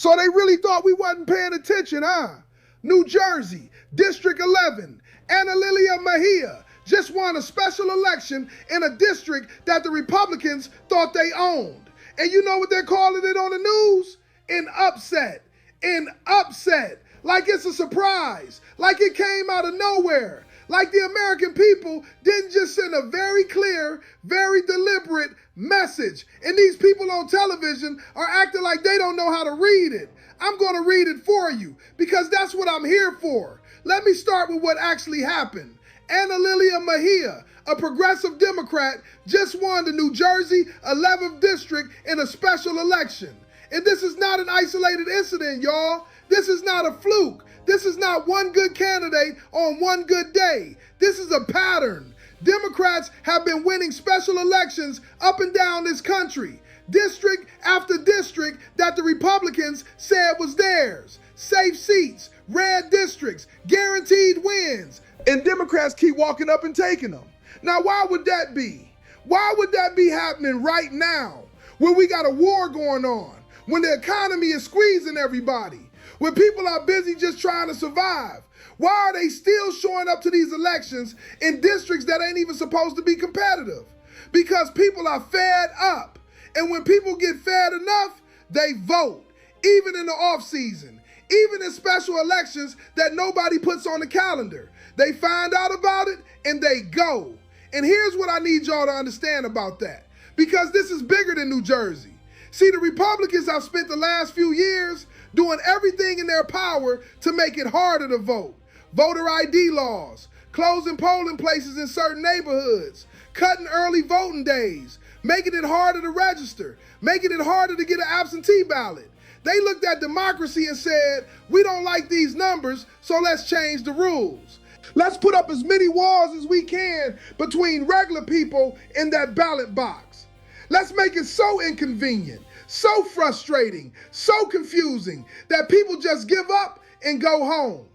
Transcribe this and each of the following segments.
So they really thought we wasn't paying attention, huh? New Jersey, District 11, Ana Lilia Mejia just won a special election in a district that the Republicans thought they owned. And you know what they're calling it on the news? An upset. An upset. Like it's a surprise. Like it came out of nowhere. Like the American people didn't just send a very clear, very deliberate message. And these people on television are acting like they don't know how to read it. I'm going to read it for you because that's what I'm here for. Let me start with what actually happened. Ana Lilia Mejia, a progressive Democrat, just won the New Jersey 11th district in a special election. And this is not an isolated incident, y'all. This is not a fluke. This is not one good candidate on one good day. This is a pattern. Democrats have been winning special elections up and down this country, district after district that the Republicans said was theirs. Safe seats, red districts, guaranteed wins. And Democrats keep walking up and taking them. Now, why would that be? Why would that be happening right now when we got a war going on, when the economy is squeezing everybody, when people are busy just trying to survive? Why are they still showing up to these elections in districts that ain't even supposed to be competitive? Because people are fed up. And when people get fed enough, they vote, even in the off season, even in special elections that nobody puts on the calendar. They find out about it and they go. And here's what I need y'all to understand about that, because this is bigger than New Jersey. See, the Republicans have spent the last few years doing everything in their power to make it harder to vote. Voter ID laws, closing polling places in certain neighborhoods, cutting early voting days, making it harder to register, making it harder to get an absentee ballot. They looked at democracy and said, we don't like these numbers, so let's change the rules. Let's put up as many walls as we can between regular people in that ballot box. Let's make it so inconvenient, so frustrating, so confusing that people just give up and go home.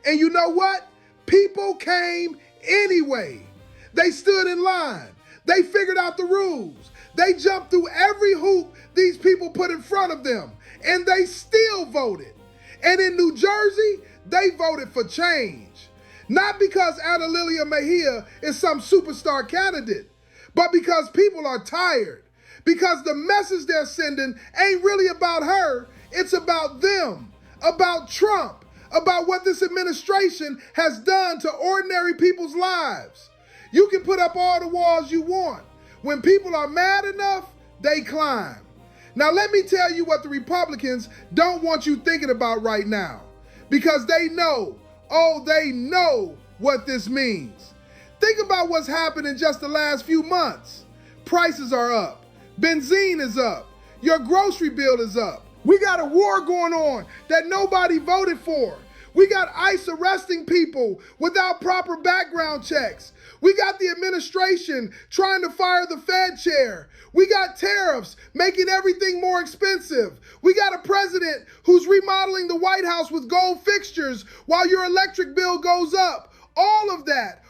And you know what? People came anyway. They stood in line. They figured out the rules. They jumped through every hoop these people put in front of them, and they still voted. And in New Jersey, they voted for change. Not because Ana Lilia Mejia is some superstar candidate, but because people are tired. Because the message they're sending ain't really about her, it's about them, about Trump, about what this administration has done to ordinary people's lives. You can put up all the walls you want. When people are mad enough, they climb. Now let me tell you what the Republicans don't want you thinking about right now, because they know, oh, they know what this means. Think about what's happened in just the last few months. Prices are up. Benzene is up. Your grocery bill is up. We got a war going on that nobody voted for. We got ICE arresting people without proper background checks. We got the administration trying to fire the Fed chair. We got tariffs making everything more expensive. We got a president who's remodeling the White House with gold fixtures while your electric bill goes up. All of that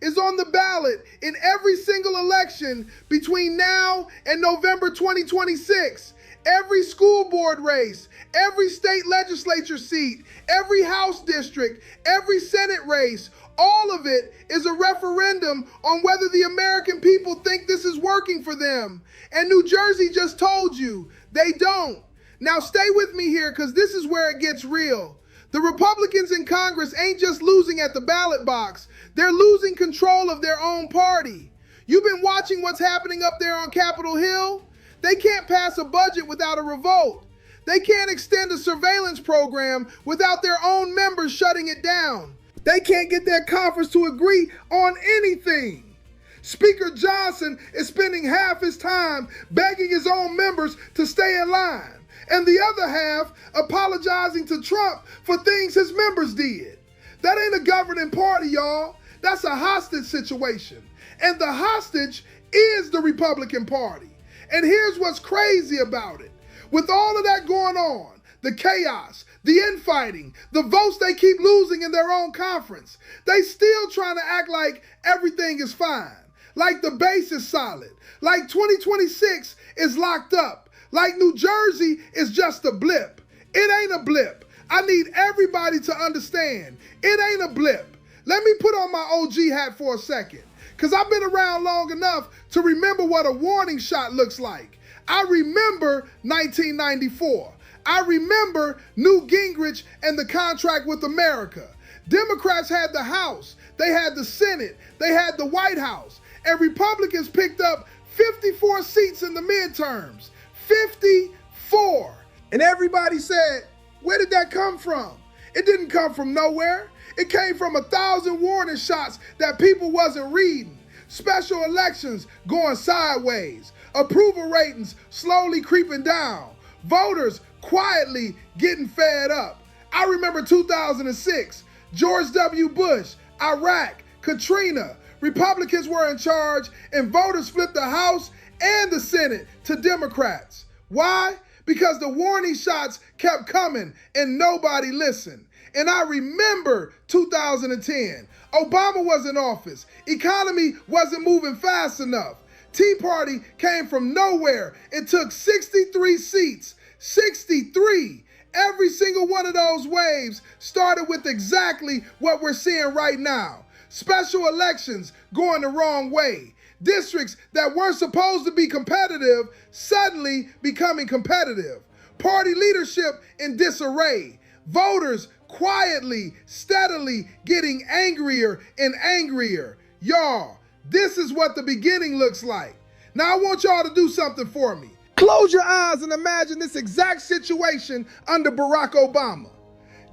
is on the ballot in every single election between now and November 2026. Every school board race, every state legislature seat, every House district, every Senate race, all of it is a referendum on whether the American people think this is working for them. And New Jersey just told you they don't. Now stay with me here, because this is where it gets real. The Republicans in Congress ain't just losing at the ballot box. They're losing control of their own party. You've been watching what's happening up there on Capitol Hill? They can't pass a budget without a revolt. They can't extend a surveillance program without their own members shutting it down. They can't get their conference to agree on anything. Speaker Johnson is spending half his time begging his own members to stay in line, and the other half apologizing to Trump for things his members did. That ain't a governing party, y'all. That's a hostage situation. And the hostage is the Republican Party. And here's what's crazy about it. With all of that going on, the chaos, the infighting, the votes they keep losing in their own conference, they still trying to act like everything is fine, like the base is solid, like 2026 is locked up, Like New Jersey is just a blip. It ain't a blip. I need everybody to understand. It ain't a blip. Let me put on my OG hat for a second, because I've been around long enough to remember what a warning shot looks like. I remember 1994. I remember Newt Gingrich and the contract with America. Democrats had the House, they had the Senate, they had the White House, and Republicans picked up 54 seats in the midterms. 54. And everybody said, where did that come from? It didn't come from nowhere. It came from 1,000 warning shots that people wasn't reading. Special elections going sideways. Approval ratings slowly creeping down. Voters quietly getting fed up. I remember 2006, George W. Bush, Iraq, Katrina. Republicans were in charge and voters flipped the House and the Senate to Democrats. Why? Because the warning shots kept coming and nobody listened. And I remember 2010. Obama was in office. Economy wasn't moving fast enough. Tea Party came from nowhere and took 63 seats. 63. Every single one of those waves started with exactly what we're seeing right now. Special elections going the wrong way. Districts that weren't supposed to be competitive suddenly becoming competitive. Party leadership in disarray. Voters quietly, steadily getting angrier and angrier. Y'all, this is what the beginning looks like. Now I want y'all to do something for me. Close your eyes and imagine this exact situation under Barack Obama.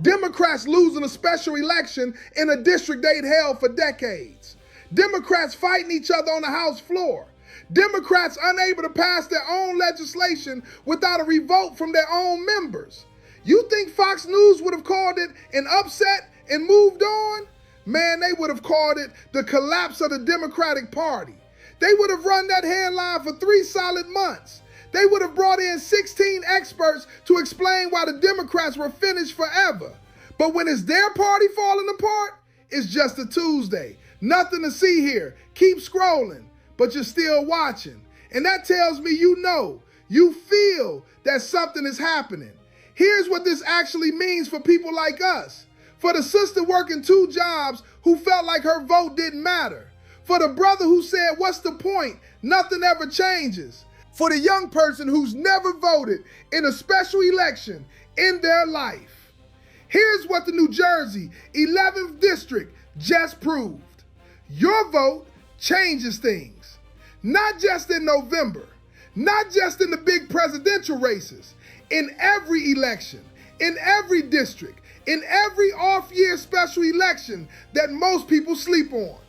Democrats losing a special election in a district they'd held for decades. Democrats fighting each other on the House floor. Democrats unable to pass their own legislation without a revote from their own members. You think Fox News would have called it an upset and moved on? Man, they would have called it the collapse of the Democratic Party. They would have run that headline for 3 solid months. They would have brought in 16 experts to explain why the Democrats were finished forever. But when it's their party falling apart, it's just a Tuesday. Nothing to see here. Keep scrolling, but you're still watching. And that tells me you feel that something is happening. Here's what this actually means for people like us. For the sister working 2 jobs who felt like her vote didn't matter. For the brother who said, what's the point? Nothing ever changes. For the young person who's never voted in a special election in their life. Here's what the New Jersey 11th District just proved. Your vote changes things. Not just in November, not just in the big presidential races, in every election, in every district, in every off-year special election that most people sleep on.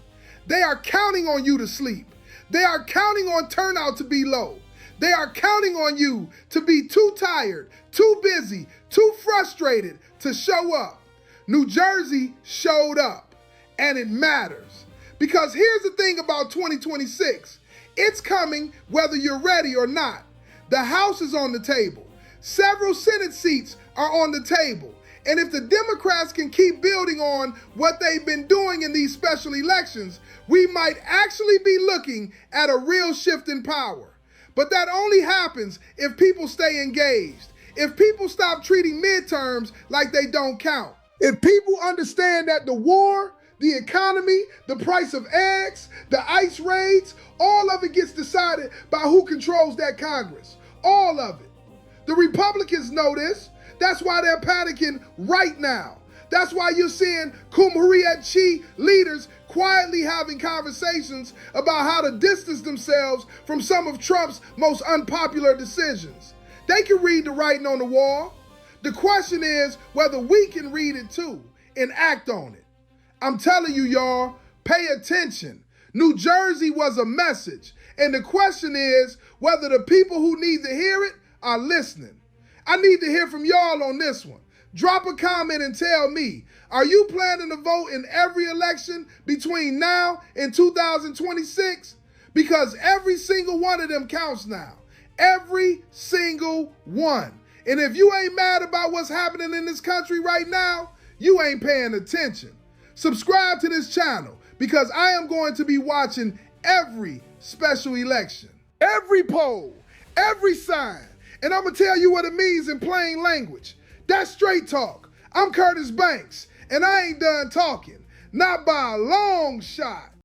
They are counting on you to sleep. They are counting on turnout to be low. They are counting on you to be too tired, too busy, too frustrated to show up. New Jersey showed up, and it matters. Because here's the thing about 2026. It's coming whether you're ready or not. The House is on the table. Several Senate seats are on the table. And if the Democrats can keep building on what they've been doing in these special elections, we might actually be looking at a real shift in power. But that only happens if people stay engaged. If people stop treating midterms like they don't count. If people understand that the war, the economy, the price of eggs, the ICE raids, all of it gets decided by who controls that Congress. All of it. The Republicans know this. That's why they're panicking right now. That's why you're seeing Kumhuriyet leaders quietly having conversations about how to distance themselves from some of Trump's most unpopular decisions. They can read the writing on the wall. The question is whether we can read it too and act on it. I'm telling you, y'all, pay attention. New Jersey was a message. And the question is whether the people who need to hear it are listening. I need to hear from y'all on this one. Drop a comment and tell me, are you planning to vote in every election between now and 2026? Because every single one of them counts now. Every single one. And if you ain't mad about what's happening in this country right now, you ain't paying attention. Subscribe to this channel because I am going to be watching every special election. Every poll, every sign, And I'm going to tell you what it means in plain language. That's straight talk. I'm Curtis Banks, and I ain't done talking. Not by a long shot.